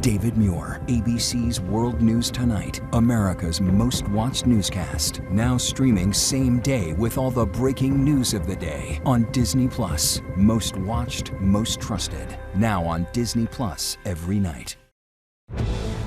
David Muir, ABC's World News Tonight, America's most watched newscast. Now streaming same day with all the breaking news of the day on Disney+. Most watched, most trusted. Now on Disney+ every night.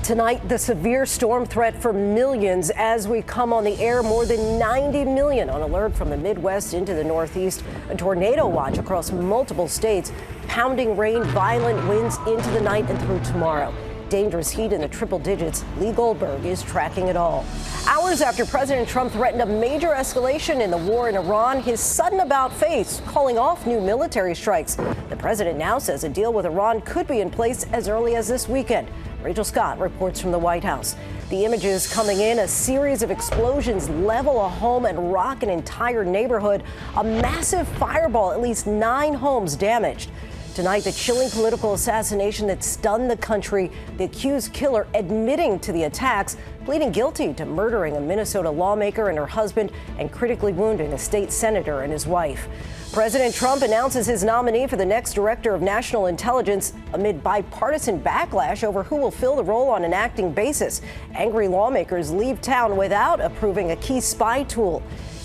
Tonight, the severe storm threat for millions as we come on the air. More than 90 million on alert from the Midwest into the Northeast. A tornado watch across multiple states. Pounding rain, violent winds into the night and through tomorrow. Dangerous heat in the triple digits. Lee Goldberg is tracking it all. Hours after President Trump threatened a major escalation in the war in Iran, his sudden about-face calling off new military strikes. The president now says a deal with Iran could be in place as early as this weekend. Rachel Scott reports from the White House. The images coming in, a series of explosions level a home and rock an entire neighborhood. A massive fireball, at least 9 homes damaged. Tonight, the chilling political assassination that stunned the country. The accused killer admitting to the attacks, pleading guilty to murdering a Minnesota lawmaker and her husband and critically wounding a state senator and his wife. President Trump announces his nominee for the next director of national intelligence amid bipartisan backlash over who will fill the role on an acting basis. Angry lawmakers leave town without approving a key spy tool.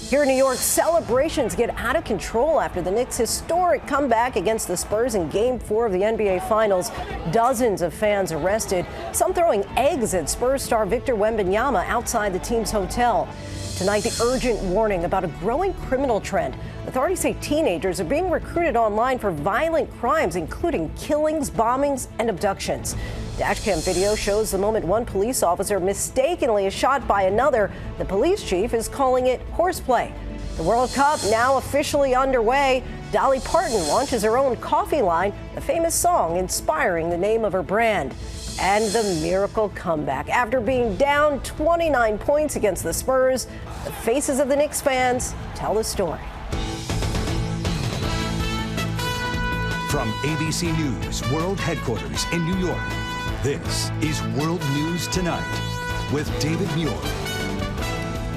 Here in New York, celebrations get out of control after the Knicks' historic comeback against the Spurs in Game 4 of the NBA Finals. Dozens of fans arrested, some throwing eggs at Spurs star Victor Wembanyama outside the team's hotel. Tonight, the urgent warning about a growing criminal trend. Authorities say teenagers are being recruited online for violent crimes, including killings, bombings, and abductions. Dashcam video shows the moment one police officer mistakenly is shot by another. The police chief is calling it horseplay. The World Cup now officially underway. Dolly Parton launches her own coffee line, the famous song inspiring the name of her brand. And the miracle comeback. After being down 29 points against the Spurs, the faces of the Knicks fans tell the story. From ABC News World Headquarters in New York, this is World News Tonight with David Muir.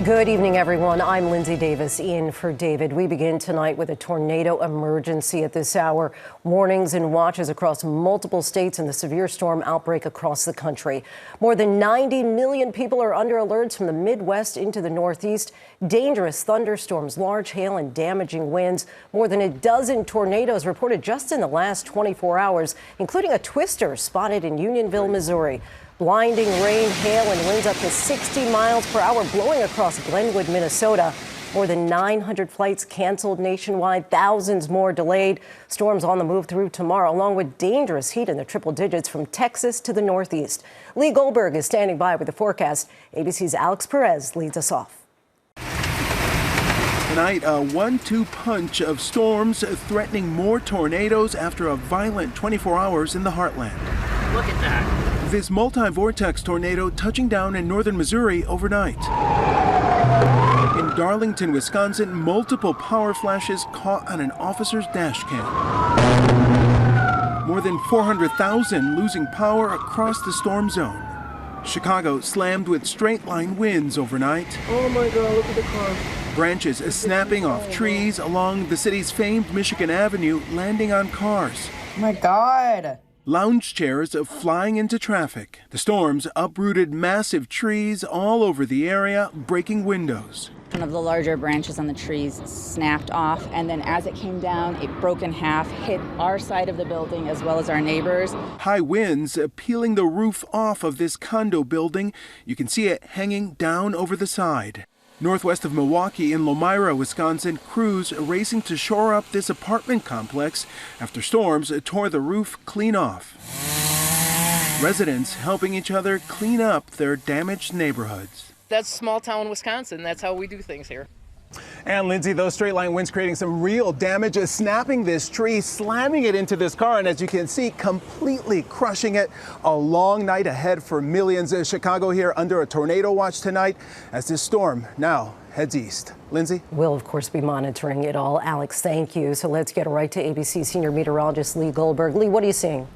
Good evening, everyone. I'm Lindsay Davis in for David. We begin tonight with a tornado emergency at this hour. Warnings and watches across multiple states and the severe storm outbreak across the country. More than 90 million people are under alerts from the Midwest into the Northeast. Dangerous thunderstorms, large hail, and damaging winds. More than a dozen tornadoes reported just in the last 24 hours, including a twister spotted in Unionville, Missouri. Blinding rain, hail, and winds up to 60 miles per hour blowing across Glenwood, Minnesota. More than 900 flights canceled nationwide, thousands more delayed. Storms on the move through tomorrow, along with dangerous heat in the triple digits from Texas to the Northeast. Lee Goldberg is standing by with the forecast. ABC's Alex Perez leads us off. Tonight, a 1-2 punch of storms threatening more tornadoes after a violent 24 hours in the Heartland. Look at that. This multi-vortex tornado touching down in northern Missouri overnight. In Darlington, Wisconsin, multiple power flashes caught on an officer's dash cam. More than 400,000 losing power across the storm zone. Chicago slammed with straight-line winds overnight. Oh my God, look at the car. Branches snapping off trees along the city's famed Michigan Avenue, landing on cars. Oh my God. Lounge chairs flying into traffic. The storms uprooted massive trees all over the area, breaking windows. One of the larger branches on the trees snapped off, and then as it came down, it broke in half, hit our side of the building as well as our neighbors. High winds peeling the roof off of this condo building. You can see it hanging down over the side. Northwest of Milwaukee in Lomira, Wisconsin, crews racing to shore up this apartment complex after storms tore the roof clean off. Residents helping each other clean up their damaged neighborhoods. That's small town Wisconsin. That's how we do things here. And Lindsay, those straight line winds creating some real damage, snapping this tree, slamming it into this car, and as you can see, completely crushing it. A long night ahead for millions. Chicago here under a tornado watch tonight as this storm now heads east. Lindsay? We'll, of course, be monitoring it all. Alex, thank you. So let's get right to ABC senior meteorologist Lee Goldberg. Lee, what are you seeing?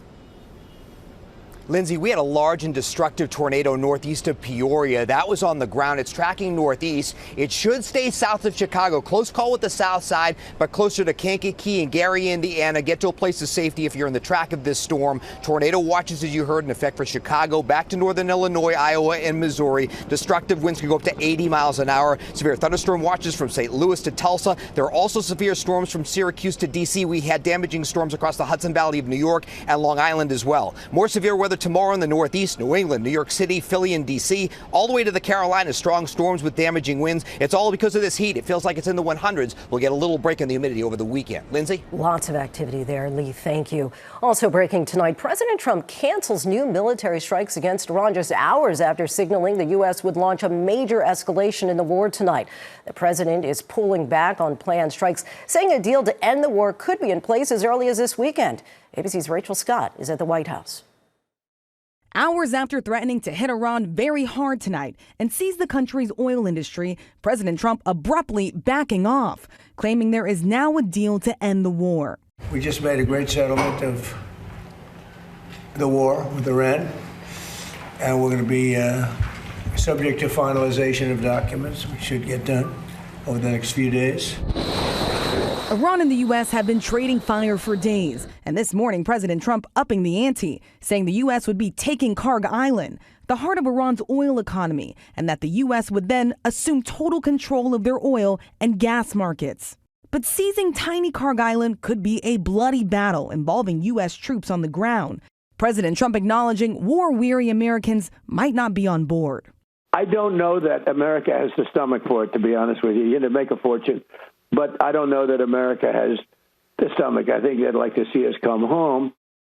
Lindsay, we had a large and destructive tornado northeast of Peoria. That was on the ground. It's tracking northeast. It should stay south of Chicago. Close call with the south side, but closer to Kankakee and Gary, Indiana. Get to a place of safety if you're in the track of this storm. Tornado watches, as you heard, in effect for Chicago, back to northern Illinois, Iowa, and Missouri. Destructive winds can go up to 80 miles an hour. Severe thunderstorm watches from St. Louis to Tulsa. There are also severe storms from Syracuse to D.C. We had damaging storms across the Hudson Valley of New York and Long Island as well. More severe weather tomorrow in the Northeast, New England, New York City, Philly, and D.C., all the way to the Carolinas. Strong storms with damaging winds. It's all because of this heat. It feels like it's in the 100s. We'll get a little break in the humidity over the weekend. Lindsay? Lots of activity there, Lee. Thank you. Also breaking tonight, President Trump cancels new military strikes against Iran just hours after signaling the U.S. would launch a major escalation in the war tonight. The president is pulling back on planned strikes, saying a deal to end the war could be in place as early as this weekend. ABC's Rachel Scott is at the White House. Hours after threatening to hit Iran very hard tonight and seize the country's oil industry, President Trump abruptly backing off, claiming there is now a deal to end the war. We just made a great settlement of the war with Iran, and we're going to be subject to finalization of documents. We should get done over the next few days. Iran and the U.S. have been trading fire for days, and this morning President Trump upping the ante, saying the U.S. would be taking Karg Island, the heart of Iran's oil economy, and that the U.S. would then assume total control of their oil and gas markets. But seizing tiny Karg Island could be a bloody battle involving U.S. troops on the ground. President Trump acknowledging war-weary Americans might not be on board. I don't know that America has the stomach for it, to be honest with you. You're going to make a fortune. But I don't know that America has the stomach. I think they'd like to see us come home.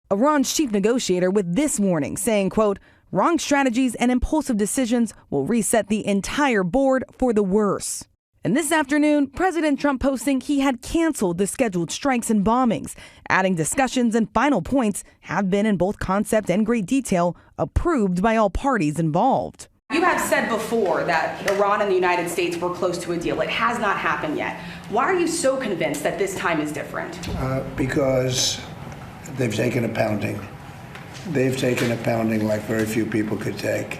Iran's chief negotiator with this warning, saying, quote, wrong strategies and impulsive decisions will reset the entire board for the worse. And this afternoon, President Trump posting he had canceled the scheduled strikes and bombings, adding discussions and final points have been, in both concept and great detail, approved by all parties involved. You have said before that Iran and the United States were close to a deal. It has not happened yet. Why are you so convinced that this time is different? Because they've taken a pounding. They've taken a pounding like very few people could take,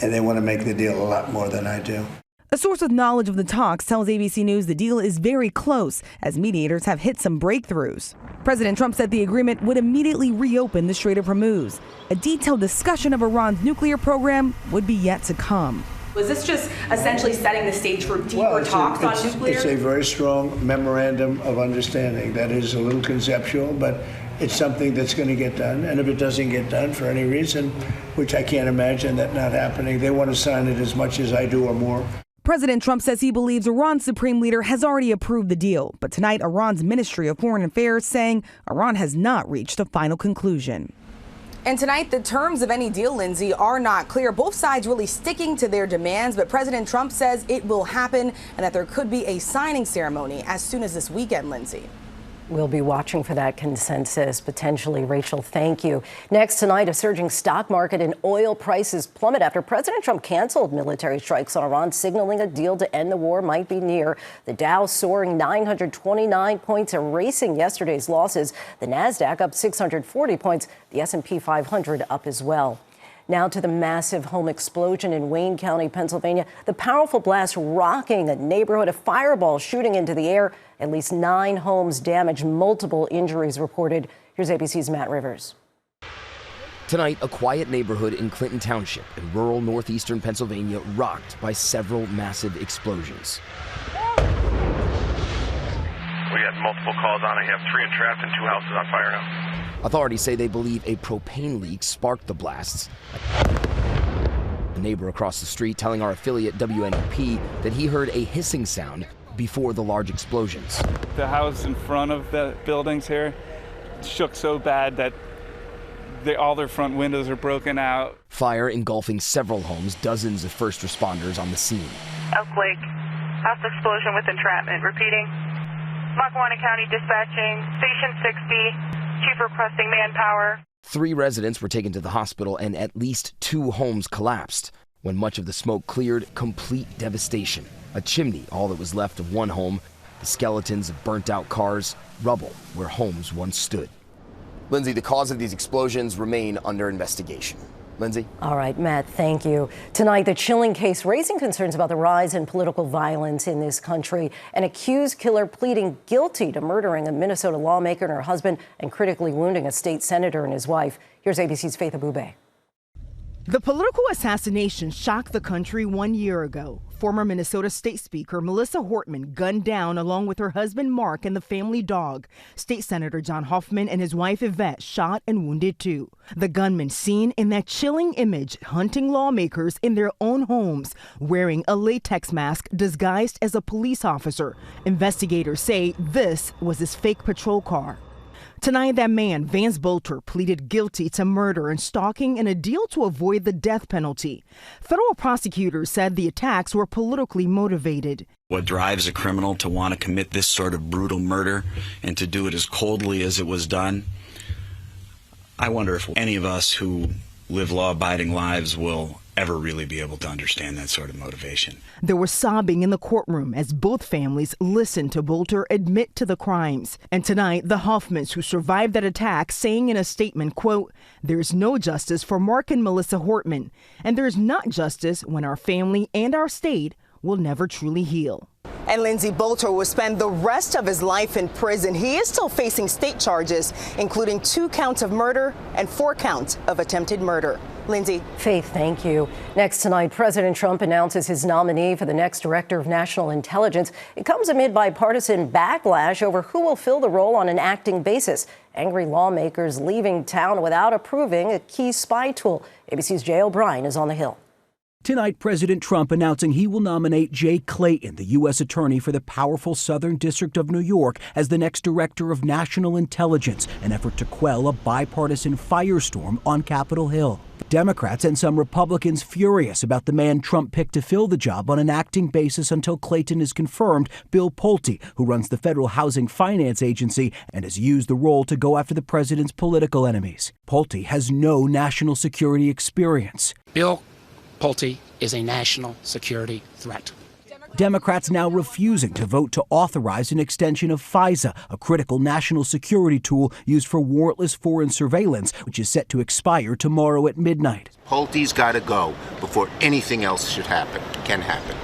and they want to make the deal a lot more than I do. A source with knowledge of the talks tells ABC News the deal is very close, as mediators have hit some breakthroughs. President Trump said the agreement would immediately reopen the Strait of Hormuz. A detailed discussion of Iran's nuclear program would be yet to come. Was this just essentially setting the stage for deeper talks on nuclear? It's a very strong memorandum of understanding that is a little conceptual, but it's something that's going to get done. And if it doesn't get done for any reason, which I can't imagine that not happening, they want to sign it as much as I do or more. President Trump says he believes Iran's supreme leader has already approved the deal. But tonight, Iran's Ministry of Foreign Affairs saying Iran has not reached a final conclusion. And tonight, the terms of any deal, Lindsay, are not clear. Both sides really sticking to their demands. But President Trump says it will happen and that there could be a signing ceremony as soon as this weekend, Lindsay. We'll be watching for that consensus, potentially. Rachel, thank you. Next tonight, a surging stock market and oil prices plummet after President Trump canceled military strikes on Iran, signaling a deal to end the war might be near. The Dow soaring 929 points, erasing yesterday's losses. The Nasdaq up 640 points. The S&P 500 up as well. Now to the massive home explosion in Wayne County, Pennsylvania. The powerful blast rocking a neighborhood, a fireball shooting into the air. At least 9 homes damaged, multiple injuries reported. Here's ABC's Matt Rivers. Tonight, a quiet neighborhood in Clinton Township in rural northeastern Pennsylvania rocked by several massive explosions. We had multiple calls on. I have 3 entrapped and 2 houses on fire now. Authorities say they believe a propane leak sparked the blasts. A neighbor across the street telling our affiliate WNEP that he heard a hissing sound before the large explosions. The house in front of the buildings here shook so bad that all their front windows are broken out. Fire engulfing several homes, dozens of first responders on the scene. Outbreak, house explosion with entrapment. Repeating. Lackawanna County dispatching, station 60. Chief requesting manpower. 3 residents were taken to the hospital and at least 2 homes collapsed. When much of the smoke cleared, complete devastation. A chimney, all that was left of one home, the skeletons of burnt out cars, rubble where homes once stood. Lindsay, the cause of these explosions remain under investigation. Lindsay? All right, Matt, thank you. Tonight, the chilling case raising concerns about the rise in political violence in this country. An accused killer pleading guilty to murdering a Minnesota lawmaker and her husband and critically wounding a state senator and his wife. Here's ABC's Faith Abube. The political assassination shocked the country 1 year ago. Former Minnesota State Speaker Melissa Hortman gunned down along with her husband Mark and the family dog. State Senator John Hoffman and his wife Yvette shot and wounded too. The gunman seen in that chilling image hunting lawmakers in their own homes, wearing a latex mask disguised as a police officer. Investigators say this was his fake patrol car. Tonight, that man, Vance Bolter, pleaded guilty to murder and stalking in a deal to avoid the death penalty. Federal prosecutors said the attacks were politically motivated. What drives a criminal to want to commit this sort of brutal murder and to do it as coldly as it was done? I wonder if any of us who live law-abiding lives will ever really be able to understand that sort of motivation. There was sobbing in the courtroom as both families listened to Bolter admit to the crimes. And tonight, the Hoffmans who survived that attack saying in a statement, quote, "There's no justice for Mark and Melissa Hortman, and there's not justice when our family and our state will never truly heal." And Lindsay, Bolter will spend the rest of his life in prison. He is still facing state charges, including 2 counts of murder and 4 counts of attempted murder. Lindsay. Faith, thank you. Next tonight, President Trump announces his nominee for the next director of national intelligence. It comes amid bipartisan backlash over who will fill the role on an acting basis. Angry lawmakers leaving town without approving a key spy tool. ABC's Jay O'Brien is on the Hill. Tonight, President Trump announcing he will nominate Jay Clayton, the U.S. attorney for the powerful Southern District of New York, as the next director of national intelligence, an effort to quell a bipartisan firestorm on Capitol Hill. Democrats and some Republicans furious about the man Trump picked to fill the job on an acting basis until Clayton is confirmed, Bill Pulte, who runs the Federal Housing Finance Agency and has used the role to go after the president's political enemies. Pulte has no national security experience. Bill Pulte is a national security threat. Democrats now refusing to vote to authorize an extension of FISA, a critical national security tool used for warrantless foreign surveillance, which is set to expire tomorrow at midnight. Pulte's got to go before anything else can happen.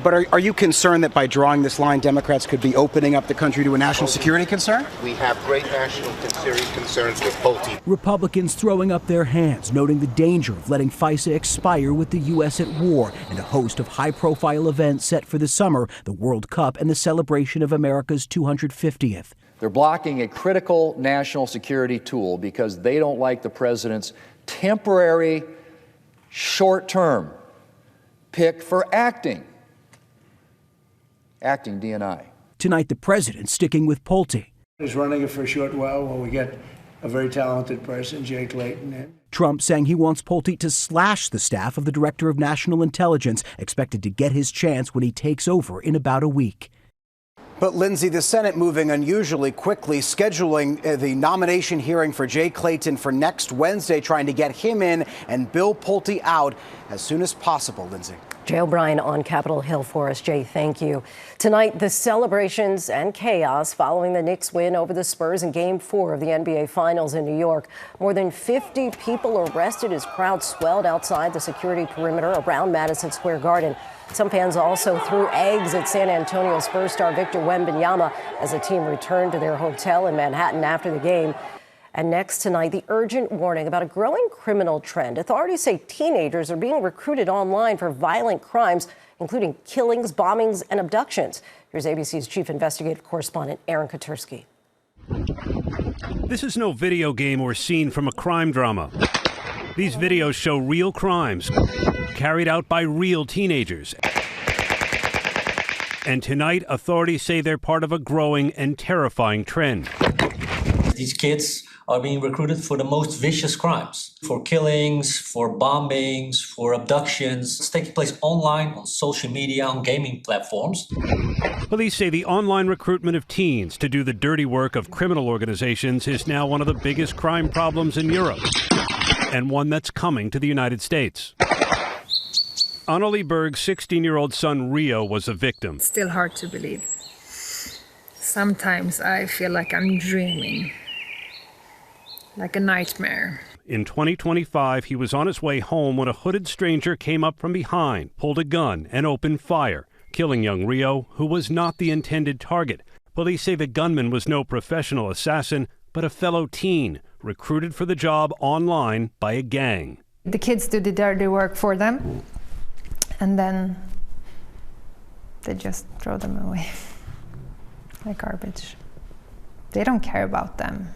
But are you concerned that by drawing this line, Democrats could be opening up the country to a national security concern? We have great national security concerns with Pulte. Republicans throwing up their hands, noting the danger of letting FISA expire with the U.S. at war and a host of high-profile events set for the summer, the World Cup and the celebration of America's 250th. They're blocking a critical national security tool because they don't like the president's temporary, short-term pick for acting DNI. Tonight, the president sticking with Pulte. He's running it for a short while we get a very talented person, Jay Clayton, in. Trump saying he wants Pulte to slash the staff of the Director of National Intelligence, expected to get his chance when he takes over in about a week. But, Lindsay, the Senate moving unusually quickly, scheduling the nomination hearing for Jay Clayton for next Wednesday, trying to get him in and Bill Pulte out as soon as possible, Lindsay. Jay O'Brien on Capitol Hill for us. Jay, thank you. Tonight, the celebrations and chaos following the Knicks win over the Spurs in Game 4 of the NBA Finals in New York. More than 50 people arrested as crowds swelled outside the security perimeter around Madison Square Garden. Some fans also threw eggs at San Antonio Spurs star Victor Wembanyama as the team returned to their hotel in Manhattan after the game. And next tonight, the urgent warning about a growing criminal trend. Authorities say teenagers are being recruited online for violent crimes, including killings, bombings, and abductions. Here's ABC's chief investigative correspondent, Aaron Katersky. This is no video game or scene from a crime drama. These videos show real crimes carried out by real teenagers. And tonight, authorities say they're part of a growing and terrifying trend. These kids are being recruited for the most vicious crimes, for killings, for bombings, for abductions. It's taking place online, on social media, on gaming platforms. Police say the online recruitment of teens to do the dirty work of criminal organizations is now one of the biggest crime problems in Europe, and one that's coming to the United States. Annalie Berg's 16-year-old son Rio was a victim. Still hard to believe. Sometimes I feel like I'm dreaming. like a nightmare. In 2025, he was on his way home when a hooded stranger came up from behind, pulled a gun, and opened fire, killing young Rio, who was not the intended target. Police say the gunman was no professional assassin, but a fellow teen, recruited for the job online by a gang. The kids do the dirty work for them, and then they just throw them away like garbage. They don't care about them.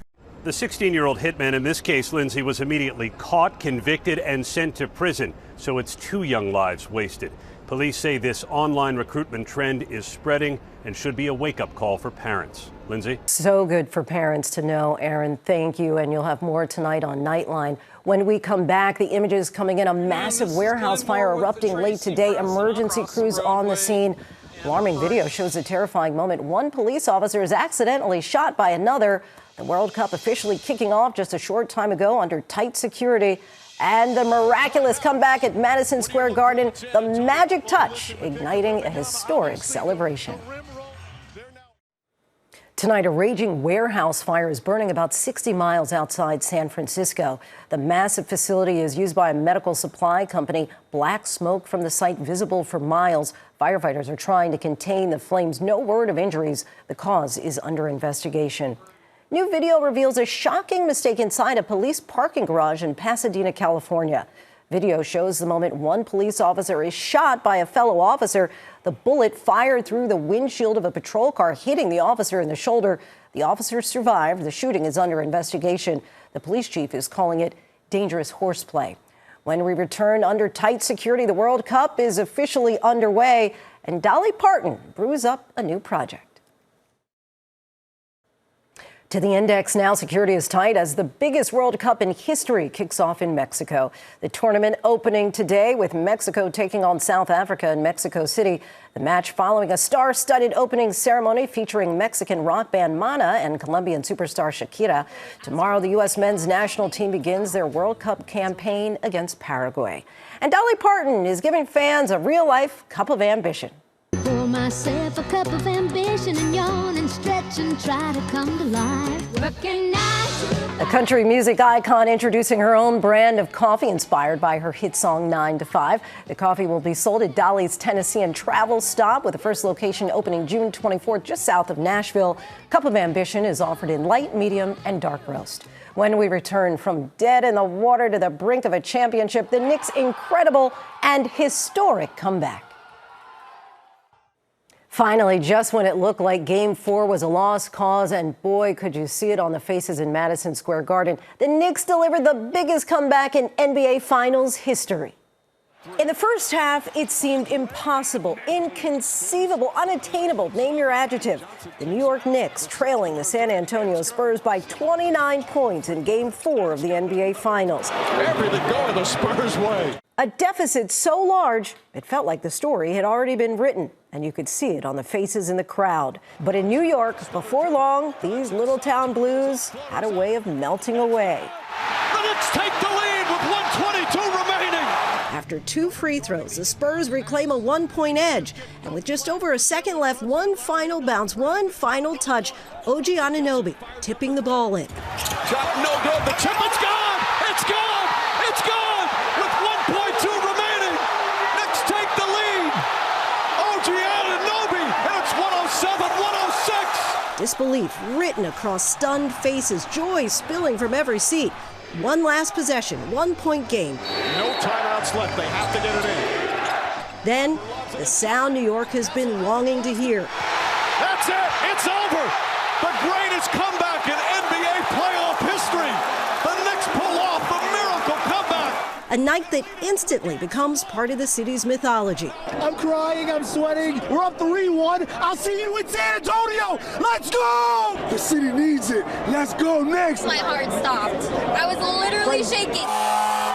The 16-year-old hitman in this case, Lindsay, was immediately caught, convicted, and sent to prison. So it's 2 young lives wasted. Police say this online recruitment trend is spreading and should be a wake-up call for parents. Lindsay? So good for parents to know, Aaron. Thank you. And you'll have more tonight on Nightline. When we come back, the images coming in, a massive warehouse fire erupting late today. Emergency crews on the scene. Alarming video shows a terrifying moment. One police officer is accidentally shot by another. The World Cup officially kicking off just a short time ago under tight security. And the miraculous comeback at Madison Square Garden, the magic touch, igniting a historic celebration. Tonight, a raging warehouse fire is burning about 60 miles outside San Francisco. The massive facility is used by a medical supply company. Black smoke from the site visible for miles. Firefighters are trying to contain the flames. No word of injuries. The cause is under investigation. New video reveals a shocking mistake inside a police parking garage in Pasadena, California. Video shows the moment one police officer is shot by a fellow officer. The bullet fired through the windshield of a patrol car, hitting the officer in the shoulder. The officer survived. The shooting is under investigation. The police chief is calling it dangerous horseplay. When we return, under tight security, the World Cup is officially underway, and Dolly Parton brews up a new project. To the index now, security is tight as the biggest World Cup in history kicks off in Mexico. The tournament opening today with Mexico taking on South Africa in Mexico City. The match following a star-studded opening ceremony featuring Mexican rock band Mana and Colombian superstar Shakira. Tomorrow, the U.S. men's national team begins their World Cup campaign against Paraguay. And Dolly Parton is giving fans a real-life cup of ambition. Pour myself a cup of ambition and yawn and stretch and try to come to life. Working nights. A country music icon introducing her own brand of coffee inspired by her hit song 9 to 5. The coffee will be sold at Dolly's Tennessean Travel Stop, with the first location opening June 24th, just south of Nashville. Cup of Ambition is offered in light, medium, and dark roast. When we return, from dead in the water to the brink of a championship, the Knicks' incredible and historic comeback. Finally, just when it looked like Game 4 was a lost cause, and boy, could you see it on the faces in Madison Square Garden, the Knicks delivered the biggest comeback in NBA Finals history. In the first half, it seemed impossible, inconceivable, unattainable, name your adjective. The New York Knicks trailing the San Antonio Spurs by 29 points in Game 4 of the NBA Finals. Everything going the Spurs' way. A deficit so large, it felt like the story had already been written, and you could see it on the faces in the crowd. But in New York, before long, these little town blues had a way of melting away. The Knicks take the lead with 1:22 remaining. After 2 free throws, the Spurs reclaim a 1-point edge. And with just over a second left, one final bounce, one final touch, OG Anunoby tipping the ball in. Shot no good. The tip, it's gone. It's gone. It's gone. With 1.2 remaining, Knicks take the lead. OG Anunoby, and it's 107-106. Disbelief written across stunned faces, joy spilling from every seat. One last possession, 1-point game. No timeouts left. They have to get it in. Then, the sound New York has been longing to hear. That's it. It's over. The greatest comeback in NBA playoff history. The Knicks pull off the miracle comeback. A night that instantly becomes part of the city's mythology. I'm crying. I'm sweating. We're up 3-1. I'll see you in San Antonio. Let's go. The city needs it. Let's go Knicks. My heart stopped. I was literally shaking.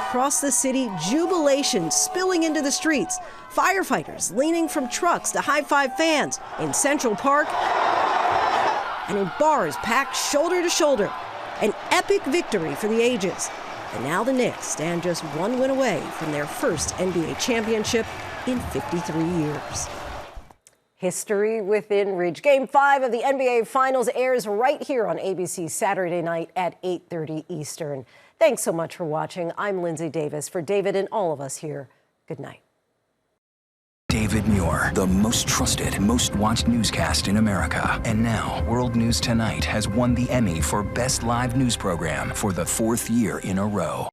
Across the city, jubilation spilling into the streets. Firefighters leaning from trucks to high-five fans in Central Park and in bars packed shoulder to shoulder. An epic victory for the ages. And now the Knicks stand just 1 win away from their first NBA championship in 53 years. History within reach. Game 5 of the NBA Finals airs right here on ABC Saturday night at 8:30 Eastern. Thanks so much for watching. I'm Lindsay Davis. For David and all of us here, good night. David Muir, the most trusted, most watched newscast in America. And now, World News Tonight has won the Emmy for Best Live News Program for the 4th year in a row.